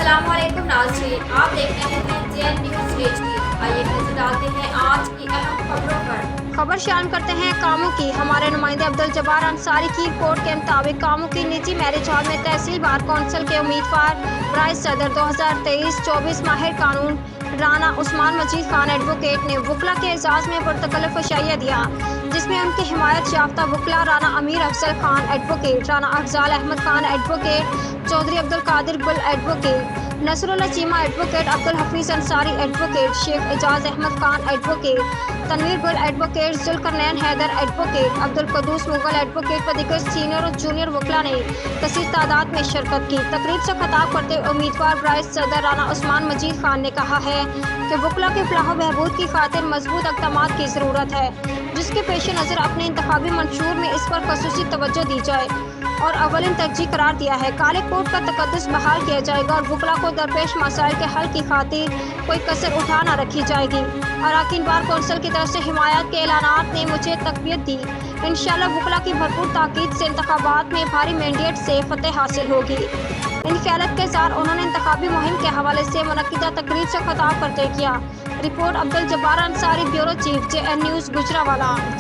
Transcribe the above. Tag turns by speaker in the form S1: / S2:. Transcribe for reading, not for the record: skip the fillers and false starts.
S1: अस्सलामुअलैकुम नाज़रीन, आप देख रहे हैं जेएन न्यूज़ एचडी। आइए नजर डालते हैं आज की अहम खबरों पर।
S2: खबर शामिल करते हैं कामों की। हमारे नुमाइंदे अब्दुल जब्बार अंसारी की रिपोर्ट के मुताबिक कामों की निजी मैरिज हॉल में तहसील बार कौंसिल के उम्मीदवार बराए सदर 2023-24 माहिर कानून राना उस्मान मजीद खान एडवोकेट ने वकला के एजाज में पुरतकल्लुफ़ शय्या दिया, जिसमें उनकी हिमायत याफ्ता वकला Rana Amir Afzal Khan advocate, Rana Afzal Ahmad Khan advocate, Chaudhry Abdul Qadir Gul advocate, Nasrullah Cheema advocate, Abdul Hafeez Ansari advocate, Sheikh Ejaz Ahmad Khan advocate, Tanveer Gul advocate, Zulqarnain Haider advocate, Abdul Quddus Mughal advocate व दीगर सीनियर और जूनियर वकला ने कसीर तादाद में शिरकत की। तकरीब से खिताब करते हुए उम्मीदवार बराए सदर राना उस्मान मजीद खान ने कहा है कि वकला के फलाह बहबूद की खातिर मजबूत इक़दामात की ज़रूरत है, जिसके पेश नज़र अपने इंतखाबी मंशूर में इस पर खसूसी तवज्जो दी जाए और अवलिन तरजीह करार दिया है। काले कोर्ट का तकद्दुस बहाल किया जाएगा और वकला को दरपेश मसाइल के हल की खातिर कोई कसर उठा न रखी जाएगी। अरकान बार कौंसिल की तरफ से हिमायत के ऐलानात ने मुझे तक़वियत दी। इंशाअल्लाह वकला की भरपूर ताकीद से इंतखाबात में भारी मैंडेट से फतेह हासिल होगी। इन ख्यालात के इज़हार उन्होंने इंतखाबी मुहिम के हवाले से मुनक्किदा तकरीब से खिताब करते किया। Report Abdul Jabbar Ansari, bureau chief, JN news, Gujranwala.